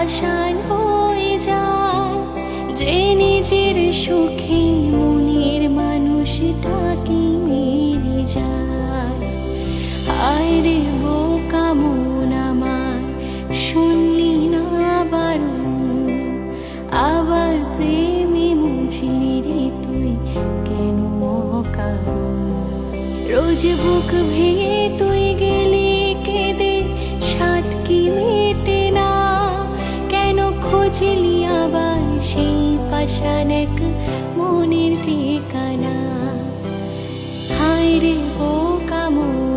পাষাণ হয়ে যায়, যে নিজের সুখে মনের মানুষটাকে মেরে যায়। হায় রে বোকা মন আমার, শুনলি না বারণ, আবার প্রেমে মুছলি রে তুই কেন অকারণ। রোজ বুক ভেঙে তুই গেলি কেঁদে, সাত কি মেটে না, কেন খুঁজলি আবার সেই পাষাণ এক মনের ঠিকানা। হায় রে বোকা মন